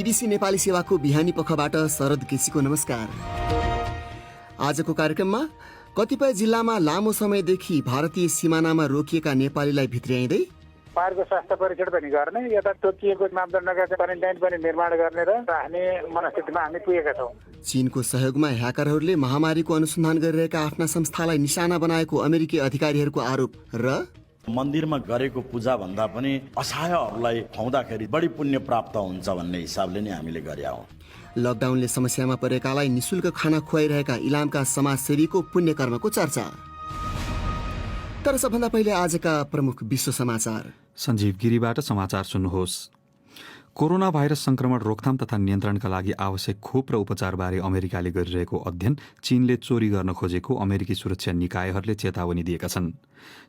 BBC Nepali सेवाको बिहानी पखबाट शरद केसीको नमस्कार। आजको कार्यक्रममा कतिपय जिल्लामा लामो समयदेखि भारतीय सिमानामा रोकिएका नेपालीलाई भित्र्याइँदै पहाडको स्वास्थ्य परीक्षण पनि गर्ने, यता तोकिएको मापदण्डका क्वारेन्टाइन पनि निर्माण गर्ने र राख्ने मनस्थितिमा हामी पुगेका छौँ। चीनको सहयोगमा ह्याकरहरूले महामारीको अनुसन्धान गरिरहेका आफ्ना संस्थालाई निशाना बनाएको अमेरिकी अधिकारीहरूको आरोप र मन्दिरमा गरेको पूजा भन्दा पनि असहायहरूलाई खुवाउँदाखेरि बढी पुण्य प्राप्त हुन्छ भन्ने हिसाबले नै हामीले गरेका हौँ। लकडाउनले समस्यामा परेकालाई निशुल्क खाना खुवाइरहेका इलामका समाजसेवीको पुण्यकर्मको चर्चा। तर सबभन्दा पहिले आजका प्रमुख विश्व समाचार। सञ्जीव गिरीबाट समाचार सुन्नुहोस्। कोरोना भाइरस संक्रमण रोकथाम तथा नियन्त्रणका लागि आवश्यक खोप र उपचारबारे अमेरिकाले गरिरहेको अध्ययन चीनले चोरी गर्न खोजेको अमेरिकी सुरक्षा निकायहरूले चेतावनी दिएका छन्।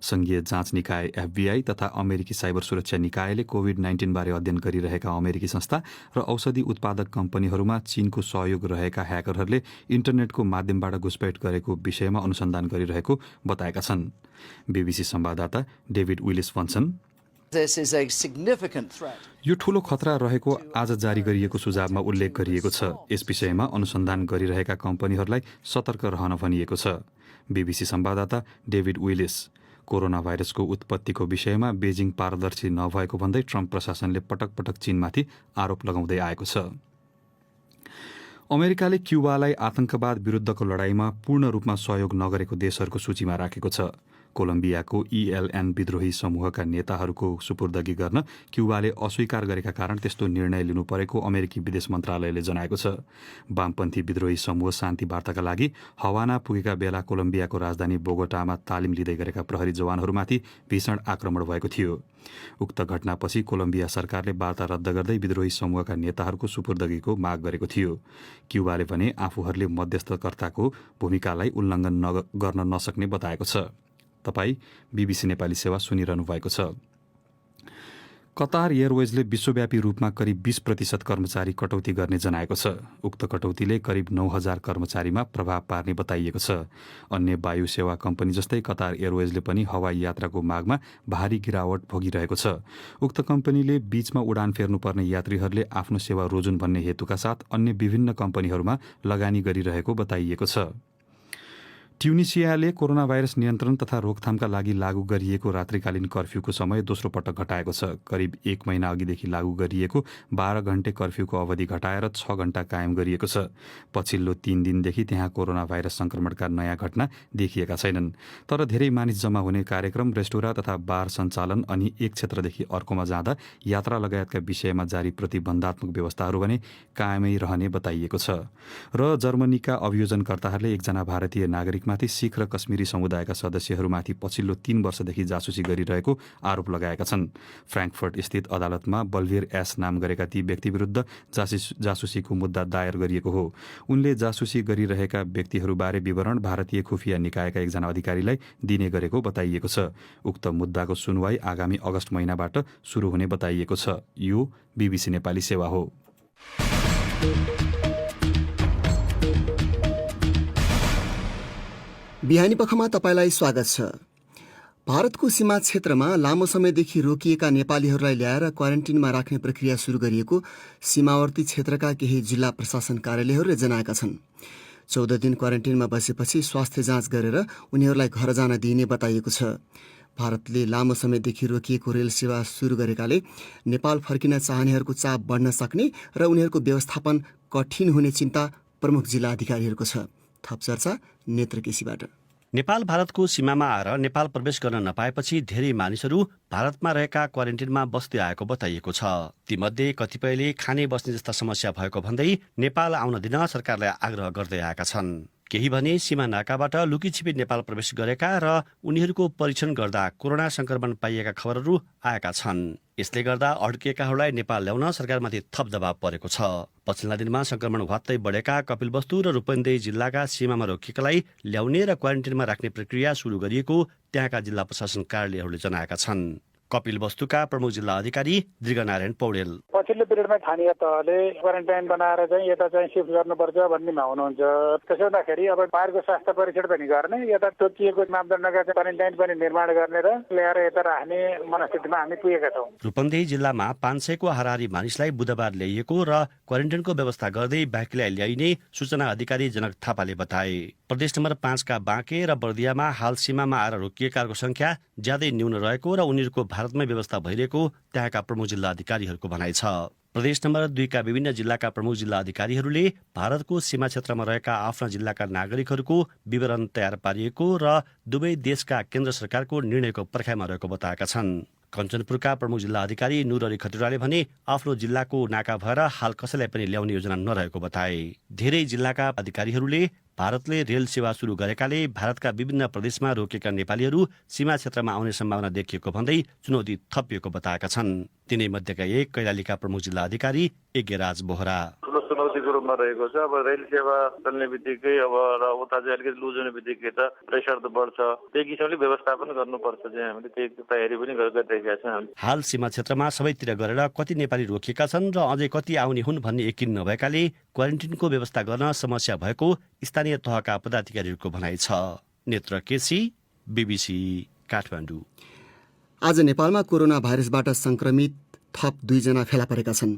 संघीय जाँच निकाय FBI तथा अमेरिकी साइबर सुरक्षा निकायले कोभिड-19 बारे अध्ययन गरिरहेका अमेरिकी संस्था र औषधि उत्पादक कम्पनीहरूमा चीनको सहयोग रहेका ह्याकरहरूले इन्टरनेटको माध्यमबाट घुसपैठ गरेको विषयमा अनुसन्धान गरिरहेको बताएका छन्। बीबीसी संवाददाता डेभिड विलिस भन्छन्, यो ठूलो खतरा रहेको आज जारी गरिएको सुझावमा उल्लेख गरिएको छ। यस विषयमा अनुसन्धान गरिरहेका कम्पनीहरूलाई सतर्क रहन भनिएको छ। बीबीसी संवाददाता डेभिड विलिस कोरोना भाइरसको उत्पत्तिको विषयमा बेजिङ पारदर्शी नभएको भन्दै ट्रम्प प्रशासनले पटक पटक चीनमाथि आरोप लगाउँदै आएको छ। अमेरिकाले क्युबालाई आतंकवाद विरुद्धको लडाईँमा पूर्ण रूपमा सहयोग नगरेको देशहरूको सूचीमा राखेको छ। कोलम्बियाको ELN विद्रोही समूहका नेताहरूको सुपुर्दगी गर्न क्युबाले अस्वीकार गरेका कारण त्यस्तो निर्णय लिनु परेको अमेरिकी विदेश मन्त्रालयले जनाएको छ। वामपन्थी विद्रोही समूह शान्ति वार्ताका लागि हवाना पुगेका बेला कोलम्बियाको राजधानी बोगोटामा तालिम लिँदै गरेका प्रहरी जवानहरूमाथि भीषण आक्रमण भएको थियो। उक्त घटनापछि कोलम्बिया सरकारले वार्ता रद्द गर्दै विद्रोही समूहका नेताहरूको सुपुर्दगीको माग गरेको थियो। क्युबाले भने आफूहरूले मध्यस्थकर्ताको भूमिकालाई उल्लङ्घन गर्न नसक्ने बताएको छ। तपाईँ बीबीसी नेपाली सेवा सुनिरहनु भएको छ। कतार एयरवेजले विश्वव्यापी रूपमा करिब 20% कर्मचारी कटौती गर्ने जनाएको छ। उक्त कटौतीले करिब 9,000 कर्मचारीमा प्रभाव पार्ने बताइएको छ। अन्य वायु सेवा कम्पनी जस्तै कतार एयरवेजले पनि हवाई यात्राको मागमा भारी गिरावट भोगिरहेको छ। उक्त कम्पनीले बीचमा उडान फेर्नुपर्ने यात्रीहरूले आफ्नो सेवा रोजुन् भन्ने हेतुका साथ अन्य विभिन्न कम्पनीहरूमा लगानी गरिरहेको बताइएको छ। ट्युनिसियाले कोरोना भाइरस नियन्त्रण तथा रोकथामका लागि लागू गरिएको रात्रिकालीन कर्फ्यूको समय दोस्रो पटक घटाएको छ। करिब 1 महिना अघिदेखि लागू गरिएको 12 घण्टे कर्फ्यूको अवधि घटाएर 6 घण्टा कायम गरिएको छ। पछिल्लो 3 दिनदेखि त्यहाँ कोरोना भाइरस संक्रमणका नयाँ घटना देखिएका छैनन्। तर धेरै मानिस जम्मा हुने कार्यक्रम, रेस्टुरा तथा बार सञ्चालन अनि एक क्षेत्रदेखि अर्कोमा जाँदा यात्रा लगायतका विषयमा जारी प्रतिबन्धात्मक व्यवस्थाहरू भने कायमै रहने बताइएको छ। र जर्मनीका अभियोजनकर्ताहरूले एकजना भारतीय नागरिक माथि सिख र कश्मीरी समुदायका सदस्यहरूमाथि पछिल्लो 3 वर्षदेखि जासुसी गरिरहेको आरोप लगाएका छन्। फ्र्याङ्कफर्ट स्थित अदालतमा बल्भिर एस नाम गरेका ती व्यक्ति विरुद्ध जासुसीको मुद्दा दायर गरिएको हो। उनले जासुसी गरिरहेका व्यक्तिहरूबारे विवरण भारतीय खुफिया निकायका एकजना अधिकारीलाई दिने गरेको बताइएको छ। उक्त मुद्दाको सुनवाई आगामी अगस्त महिनाबाट सुरु हुने बताइएको छ। यो बीबीसी नेपाली सेवा हो। बिहानी पखमा तपाईलाई स्वागत छ। भारतको सीमा क्षेत्रमा लामो समयदेखि रोकिएका नेपालीहरूलाई ल्याएर क्वारेन्टिनमा राख्ने प्रक्रिया सुरु गरिएको सीमावर्ती क्षेत्रका केही जिल्ला प्रशासन कार्यालयहरूले जनाएका छन्। 14 दिन क्वारेन्टिनमा बसेपछि स्वास्थ्य जाँच गरेर उनीहरूलाई घर जान दिइने बताइएको छ। भारतले लामो समयदेखि रोकिएको रेल सेवा सुरु गरेकाले नेपाल फर्किन चाहनेहरूको चाप बढ्न सक्ने र उनीहरूको व्यवस्थापन कठिन हुने चिन्ता प्रमुख जिल्ला अधिकारीहरूको छ। थप चर्चा नेत्र केसीबाट। नेपाल भारतको सीमामा आएर नेपाल प्रवेश गर्न नपाएपछि धेरै मानिसहरू भारतमा रहेका क्वारेन्टिनमा बस्दै आएको बताइएको छ। तीमध्ये कतिपयले खाने बस्ने जस्ता समस्या भएको भन्दै नेपाल आउन दिन सरकारलाई आग्रह गर्दै आएका छन्। केही भने सीमा नाकाबाट लुकीछिपी नेपाल प्रवेश गरेका र उनीहरूको परीक्षण गर्दा कोरोना संक्रमण पाइएका खबरहरू आएका छन्। यसले गर्दा अड्किएकाहरूलाई नेपाल ल्याउन सरकारमाथि थप दबाव परेको छ। पछिल्ला दिनमा संक्रमण घट्दै बढेका कपिलवस्तु र रूपन्देही जिल्लाका सीमामा रोकिएकालाई ल्याउने र क्वारेन्टिनमा राख्ने प्रक्रिया सुरु गरिएको त्यहाँका जिल्ला प्रशासन कार्यालयहरूले जनाएका छन्। कपिलवस्तुका प्रमुख जिल्ला अधिकारी दृगनारायण पौडेल, पछिल्लो पिरियडमा स्थानीय तहले क्वारेन्टाइन बनाएर चाहिँ यता चाहिँ सिफ्ट गर्नुपर्छ भन्नेमा हुनुहुन्छ। त्यसो हुँदाखेरि अब बाहिरको स्वास्थ्य परीक्षण पनि गर्ने, यता तोकिएको मापदण्डका क्वारेन्टाइन पनि निर्माण गर्ने र ल्याएर यता राख्ने मनस्थितिमा हामी पुगेका छौँ। रूपन्देही जिल्लामा 500 को हाराहारी मानिसलाई बुधबार ल्याइएको र क्वारेन्टाइनको व्यवस्था गर्दै बाँकीलाई ल्याइने सूचना अधिकारी जनक थापाले बताए। प्रदेश नम्बर 5 का बाँके र बर्दियामा हाल सीमामा आएर रोकिएकाहरूको संख्या ज्यादै न्यून रहेको र उनीहरूको भारतमै व्यवस्था भइरहेको त्यहाँका प्रमुख जिल्ला अधिकारीहरूको भनाइ छ। प्रदेश नम्बर 2 का विभिन्न जिल्लाका प्रमुख जिल्ला अधिकारीहरूले भारतको सीमा क्षेत्रमा रहेका आफ्ना जिल्लाका नागरिकहरूको विवरण तयार पारिएको र दुवै देशका केन्द्र सरकारको निर्णयको पर्खाइमा रहेको बताएका छन्। कञ्चनपुरका प्रमुख जिल्ला अधिकारी नुर अली खतिवड़ाले भने आफ्नो जिल्लाको नाका भएर हाल कसैलाई पनि ल्याउने योजना नरहेको बताए। धेरै जिल्लाका अधिकारीहरूले भारतले रेल सेवा सुरु गरेकाले भारतका विभिन्न प्रदेशमा रोकिएका नेपालीहरू सीमा क्षेत्रमा आउने सम्भावना देखिएको भन्दै चुनौती थपिएको बताएका छन्। तिनै मध्येका एक कैलालीका प्रमुख जिल्ला अधिकारी यज्ञराज बोहरा। ठुलो चुनौतीको रूपमा रहेको छ। अब रेल सेवा चल्ने बित्तिकै अब र उता चाहिँ अलिकति लुज हुने बित्तिकै त प्रेसर त बढ्छ। त्यही किसिमले व्यवस्थापन गर्नुपर्छ चाहिँ हामीले त्यही तयारी पनि गरिरहेका छौँ। हाल सीमा क्षेत्रमा सबैतिर गरेर कति नेपाली रोकिएका छन् र अझै कति आउने हुन् भन्ने यकिन नभएकाले क्वारेन्टिनको व्यवस्था गर्न समस्या भएको स्थानीय तहका पदाधिकारीहरूको भनाइ छ। नेत्र केसी, BBC काठमाडौँ। आज नेपालमा कोरोना भाइरसबाट संक्रमित थप 2 जना फेला परेका छन्।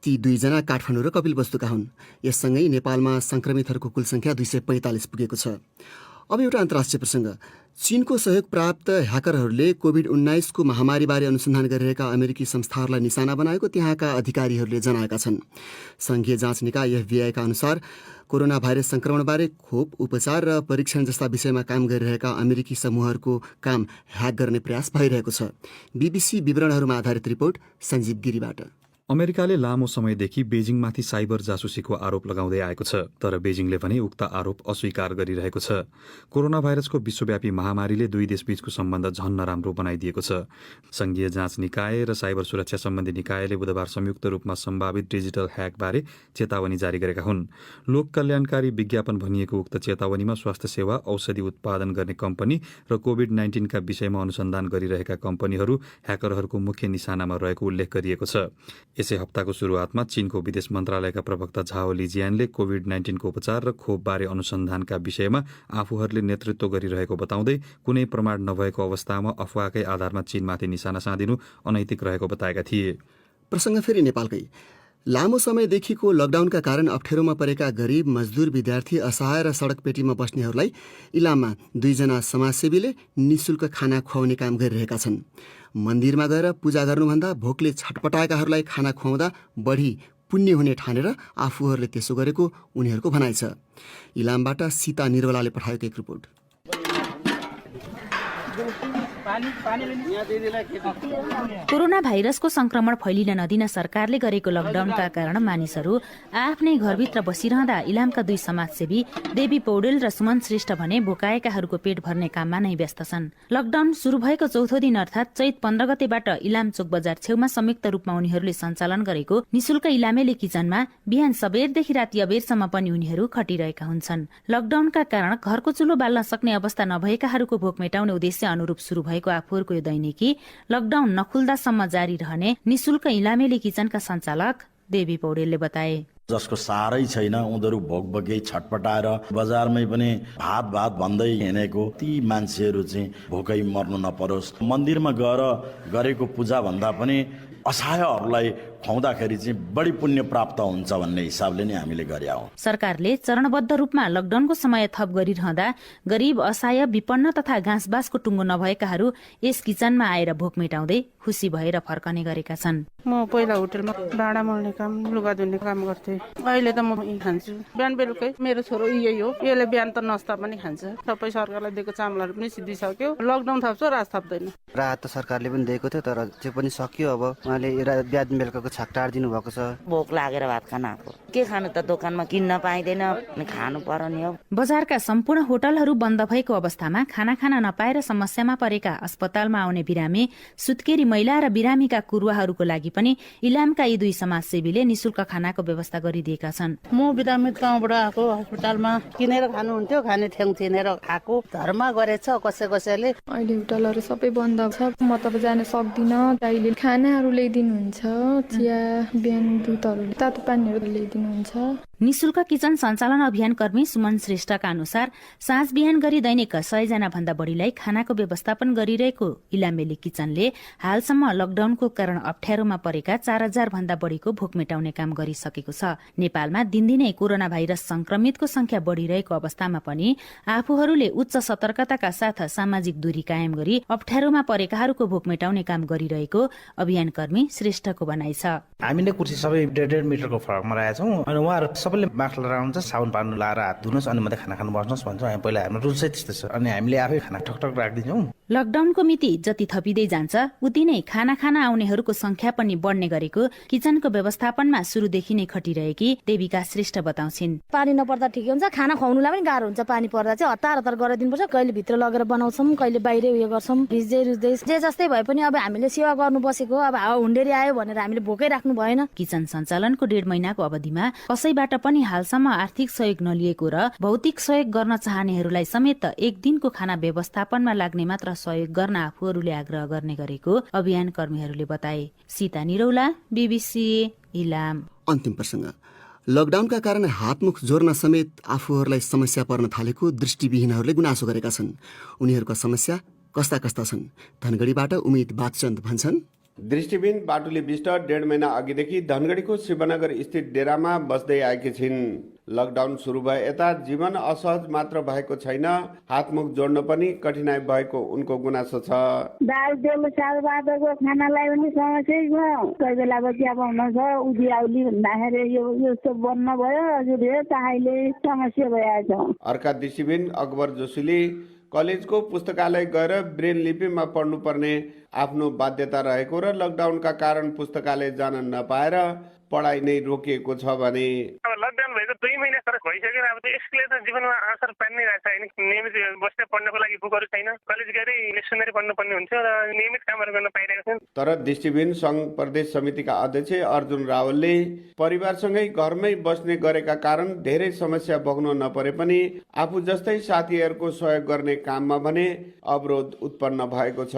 ती 2 जना काठमाडौँ र कपिलवस्तुका हुन्। यससँगै नेपालमा संक्रमितहरूको कुल संख्या 245 पुगेको छ। अब एउटा अन्तर्राष्ट्रिय प्रसङ्ग। चीनको सहयोग प्राप्त ह्याकरहरूले कोभिड-19 को महामारीबारे अनुसन्धान गरिरहेका अमेरिकी संस्थाहरूलाई निशाना बनाएको त्यहाँका अधिकारीहरूले जनाएका छन्। संघीय जाँच निकाय FBI का अनुसार कोरोना भाइरस संक्रमणबारे खोप, उपचार र परीक्षण जस्ता विषयमा काम गरिरहेका अमेरिकी समूहहरूको काम ह्याक गर्ने प्रयास भइरहेको छ। BBC विवरणहरूमा आधारित रिपोर्ट सञ्जीव गिरीबाट। अमेरिकाले लामो समयदेखि बेजिङमाथि साइबर जासुसीको आरोप लगाउँदै आएको छ, तर बेजिङले भने उक्त आरोप अस्वीकार गरिरहेको छ। कोरोना भाइरसको विश्वव्यापी महामारीले दुई देशबीचको सम्बन्ध झन नराम्रो बनाइदिएको छ। संघीय जाँच निकाय र साइबर सुरक्षा सम्बन्धी निकायले बुधबार संयुक्त रूपमा सम्भावित डिजिटल ह्याकबारे चेतावनी जारी गरेका हुन्। लोक कल्याणकारी विज्ञापन भनिएको उक्त चेतावनीमा स्वास्थ्य सेवा, औषधि उत्पादन गर्ने कम्पनी र कोभिड-19 का विषयमा अनुसन्धान गरिरहेका कम्पनीहरू ह्याकरहरूको मुख्य निशानामा रहेको उल्लेख गरिएको छ। यसै हप्ताको सुरुवातमा चीनको विदेश मन्त्रालयका प्रवक्ता झाओ लिजियानले कोभिड-19 को उपचार र खोपबारे अनुसन्धानका विषयमा आफूहरूले नेतृत्व गरिरहेको बताउँदै कुनै प्रमाण नभएको अवस्थामा अफवाहकै आधारमा चीनमाथि निशाना साधिनु अनैतिक रहेको बताएका थिए। प्रसङ्ग फेरि नेपालकै। लामो समयदेखिको लकडाउनका कारण अप्ठ्यारोमा परेका गरिब, मजदुर, विद्यार्थी, असहाय र सडक पेटीमा बस्नेहरूलाई इलाममा 2 जना समाजसेवीले निःशुल्क खाना खुवाउने काम गरिरहेका छन्। मन्दिरमा गएर पूजा गर्नुभन्दा भोकले छटपटाएकाहरूलाई खाना खुवाउँदा बढी पुण्य हुने ठानेर आफूहरूले त्यसो गरेको उनीहरूको भनाइ छ। इलामबाट सीता निर्वलाले पठाएको एक रिपोर्ट। कोरोना भाइरसको संक्रमण फैलिन नदिन सरकारले गरेको लकडाउनका कारण मानिसहरू आफ्नै घरभित्र बसिरहँदा इलामका 2 समाजसेवी देवी पौडेल र सुमन श्रेष्ठ भने भोकाएकाहरूको पेट भर्ने काममा नै व्यस्त छन्। लकडाउन शुरू भएको चौथो दिन अर्थात् चैत 15 गतेबाट इलाम चोक बजार छेउमा संयुक्त रूपमा उनीहरूले सञ्चालन गरेको निशुल्क इलामेली किचनमा बिहान सबेरदेखि राति अबेरसम्म पनि उनीहरू खटिरहेका हुन्छन्। लकडाउनका कारण घरको चुलो बाल्न सक्ने अवस्था नभएकाहरूको भोक मेटाउने उद्देश्य अनुरूप शुरू भएको आफूहरूको यो दैनिकी लकडाउन नखुल्दासम्म जारी रहने निशुल्क इलामेली किचनका सञ्चालक देवी पौडेलले बताए। जसको सारै छैन उनीहरू भोकभोकै छटपटाएर बजारमै पनि भात भन्दै हिँडेको ती मान्छेहरू चाहिँ भोकै मर्नु नपरोस्। मन्दिरमा गएर गरेको पूजा भन्दा पनि असहायहरूलाई खुवाउँदाखेरि चाहिँ बढी पुण्य प्राप्त हुन्छ भन्ने हिसाबले नै हामीले गरे हौं। सरकारले चरणबद्ध रूपमा लकडाउनको समय थप गरिरहँदा गरिब, असहाय, विपन्न तथा घाँसबासको टुङ्गो नभएकाहरू यस किचनमा आएर भोक मेटाउँदै खुसी भएर फर्कने गरेका छन्। म पहिला होटलमा भाँडा मोल्ने काम, लुगा धुने काम गर्थेँ। अहिले त म खान्छु बिहान बेलुकै। मेरो छोरो यही हो, यसले बिहान त नास्ता पनि खान्छ। सबै सरकारले दिएको चामलहरू पनि सिद्धिसक्यो। लकडाउन थप्छ, राज थप्दैन। राहत त सरकारले पनि दिएको थियो, तर त्यो पनि सकियो। अब उहाँले बिहान बेलुकाको छकटार दिनुभएको छ। भोक लागेर भात खान आएको, के खानु त, दोकानमा किन्न पाइँदैन, अनि खानु पर्ने हो। बजारका सम्पूर्ण होटलहरू बन्द भएको अवस्थामा खाना खान नपाएर समस्यामा परेका अस्पतालमा आउने बिरामी, सुत्केरी महिला र बिरामीका कुरुवाहरूको लागि पनि इलामका यी दुई समाजसेवीले निशुल्क खानाको व्यवस्था गरिदिएका छन्। म बिरामी गाउँबाट आएको, अस्पतालमा किनेर खानुहुन्थ्यो, खाने ठ्याङ थिनेर खाएको, धर्म गरेछ कसैले। अहिले होटलहरू सबै बन्द छ, म त जान सक्दिनँ। दाइले खानाहरू ल्याइदिनुहुन्छ, चिया, बिहान दुधहरू, तातो पानीहरू ल्याइदिनुहुन्छ। निशुल्क किचन सञ्चालन अभियान कर्मी सुमन श्रेष्ठका अनुसार साँझ बिहान गरी दैनिक 100 भन्दा बढीलाई खानाको व्यवस्थापन गरिरहेको इलामेली किचनले हालसम्म लकडाउनको कारण अप्ठ्यारोमा परेका 4000 भन्दा बढीको भोक मेटाउने काम गरिसकेको छ। नेपालमा दिनदिनै कोरोना भाइरस संक्रमितको संख्या बढ़िरहेको अवस्थामा पनि आफूहरूले उच्च सतर्कताका साथ सामाजिक दूरी कायम गरी अप्ठ्यारोमा परेकाहरूको भोक मेटाउने काम गरिरहेको अभियान कर्मी श्रेष्ठको भनाइ छ। हामीले कुर्सी सबै 1.5 मिटरको फरकमा राखेका छौँ अनि उहाँहरू सबैले मास्क लगाएर आउँछ, साबुन पानी लाएर हात धुनुहोस् अनि मात्रै खाना खानु बस्नुहोस् भन्छौँ। हामी पहिला हाम्रो रुल्सै त्यस्तो छ अनि हामीले आफै खाना ठकठक राखिदिन्छौँ। लकडाउनको मिति जति थपिँदै जान्छ उति नै खाना खान आउनेहरूको संख्या पनि बढ्ने गरेको किचनको व्यवस्थापनमा सुरुदेखि नै खटिरहेकी देविका श्रेष्ठ बताउँछिन्। पानी नपर्दा ठिकै हुन्छ, खाना खुवाउनुलाई पनि गाह्रो हुन्छ। पानी पर्दा चाहिँ हतार हतार गरेर दिनुपर्छ, कहिले भित्र लगेर बनाउँछौँ, कहिले बाहिर उयो गर्छौँ। भिज्दै रुज्दै जे जस्तै भए पनि अब हामीले सेवा गर्नु बसेको, अब हावा हुन्डेरी आयो भनेर हामीले भोकै राख्नु भएन। किचन सञ्चालनको 1.5 महिनाको अवधिमा कसैबाट पनि हालसम्म आर्थिक सहयोग नलिएको र भौतिक सहयोग गर्न चाहनेहरूलाई समेत एक दिनको खाना व्यवस्थापनमा लाग्ने मात्र सहयोग गर्न आफूहरूले आग्रह गर्ने गरेको अभियान कर्मीहरूले बताए। सीता निरौला, BBC इलाम। अन्तिम प्रसंग, लकडाउनका कारण हातमुख जोड्न समेत आफूहरूलाई समस्या पर्न थालेको दृष्टिविहीनहरूले गुनासो गरेका छन्। उनीहरूका समस्या कस्ता कस्ता छन्? धनगढीबाट उम्मेद बागचन्द भन्छन्। दृष्टिविहीन बाटुले विष्ट 1.5 महिना अघिदेखि धनगढीको शिवनगर स्थित डेरामा बस्दै आएकी छिन्। लकडाउन सुरु भए यता जीवन असहज मात्र भएको छैन, हातमुख जोड्न पनि कठिनाई भएको उनको गुनासो छ। दाल तेल सागपातको खानालाई पनि समस्या छ। कोही बेला चिया पाउन छ, उजिआउली भन्दाखेरि यो सब बन्द भयो, हजुर अहिले समस्या भइरहेछ। अर्का दृष्टिविहीन अकबर जोशीले कलेजको पुस्तकालय गएर ब्रेल लिपिमा पढ्नुपर्ने आफ्नो बाध्यता रहेको र लकडाउनका कारण पुस्तकालय जान नपाएर पढाइ नै रोकिएको छ भने लकडाउन भएको 2 महिना सर भइसक्यो। अब यसले त जीवनमा असर पार्नै रहेछ हैन। नियमित बस्दै पढ्नको लागि बुकहरू छैन, कलेज गएरै लेसनरी पढ्नुपर्ने हुन्थ्यो र नियमित कामहरू गर्न पाइरहेको छैन। तर दृष्टिविहीन संघ प्रदेश समितिका अध्यक्ष अर्जुन रावलले परिवारसँगै घरमै बस्ने गरेका कारण धेरै समस्या भोग्न नपरे पनि आफू जस्तै साथीहरूको सहयोग गर्ने काममा भने अवरोध उत्पन्न भएको छ।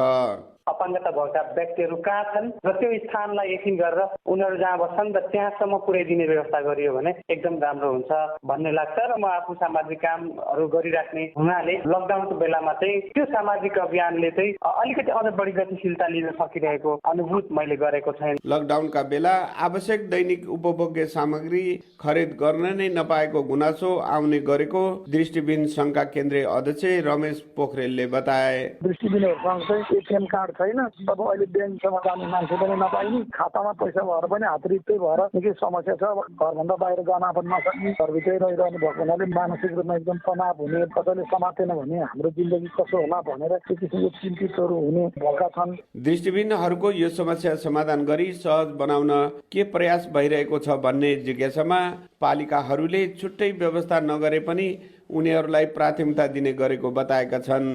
अपाङ्गता भएका व्यक्तिहरू कहाँ छन् र त्यो स्थानलाई एकछिन गरेर उनीहरू जहाँ बस्छन् र त्यहाँसम्म पुर्याइदिने व्यवस्था गरियो भने एकदम राम्रो हुन्छ भन्ने लाग्छ। र म आफू सामाजिक कामहरू गरिराख्ने हुनाले लकडाउनको बेलामा चाहिँ त्यो सामाजिक अभियानले चाहिँ अलिकति अझ बढी गतिशीलता लिन सकिरहेको अनुभूत मैले गरेको छैन। लकडाउनका बेला आवश्यक दैनिक उपभोग्य सामग्री खरिद गर्न नै नपाएको गुनासो आउने गरेको दृष्टिविहीन संघका केन्द्रीय अध्यक्ष रमेश पोखरेलले बताए। दृष्टिविहीनहरूसँग चाहिँ एटिएम कार्ड छैन, अब अहिले ब्याङ्कसम्म जाने मान्छे पनि नपाइने, खातामा पैसा भएर पनि हात रित्तै भएर निकै समस्या छ। घरभन्दा बाहिर जान पनि नसक्ने, घरभित्रै रहिरहनु भएको हुनाले मानसिक रूपमा एकदम तनाव हुने, कसैले समातेन भने हाम्रो जिन्दगी कसो होला भनेर त्यो किसिमको चिन्तितहरू हुने भएका छन्। दृष्टिविहीनहरूको यो समस्या समाधान गरी सहज बनाउन के प्रयास भइरहेको छ भन्ने जिज्ञासामा पालिकाहरूले छुट्टै व्यवस्था नगरे पनि उनीहरूलाई प्राथमिकता दिने गरेको बताएका छन्।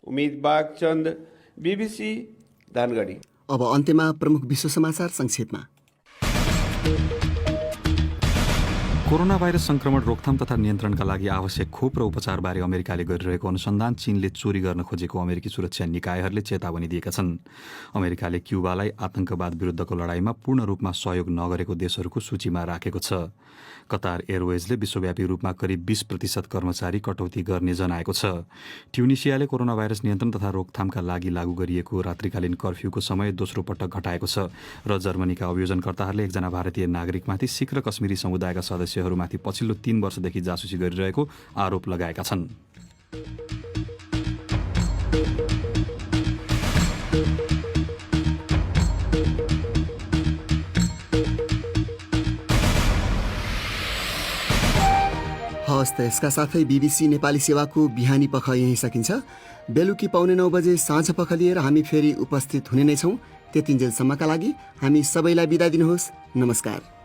उम्मेद बागचन्द, BBC धनगढी। अब अन्त्यमा प्रमुख विश्व समाचार संक्षेपमा। कोरोना भाइरस संक्रमण रोकथाम तथा नियन्त्रणका लागि आवश्यक खोप र उपचारबारे अमेरिकाले गरिरहेको अनुसन्धान चीनले चोरी गर्न खोजेको अमेरिकी सुरक्षा निकायहरूले चेतावनी दिएका छन्। अमेरिकाले क्युबालाई आतंकवाद विरुद्धको लडाईँमा पूर्ण रूपमा सहयोग नगरेको देशहरूको सूचीमा राखेको छ। कतार एयरवेजले विश्वव्यापी रूपमा करिब 20% कर्मचारी कटौती गर्ने जनाएको छ। ट्युनिसियाले कोरोना भाइरस नियन्त्रण तथा रोकथामका लागि लागू गरिएको रात्रिकालीन कर्फ्यूको समय दोस्रो पटक घटाएको छ र जर्मनीका अभियोजनकर्ताहरूले एकजना भारतीय नागरिकमाथि सिख र कश्मीरी समुदायका सदस्यहरूमाथि पछिल्लो 3 वर्षदेखि जासुसी गरिरहेको आरोप लगाएका छन्। हवस् त यसका साथै BBC नेपाली सेवाको बिहानी पख यहीँ सकिन्छ। बेलुकी 9:15 बजे साँझ पख लिएर हामी फेरि उपस्थित हुने नै छौँ। त्यतिन्जेलसम्मका लागि हामी सबैलाई बिदा दिनुहोस्। नमस्कार।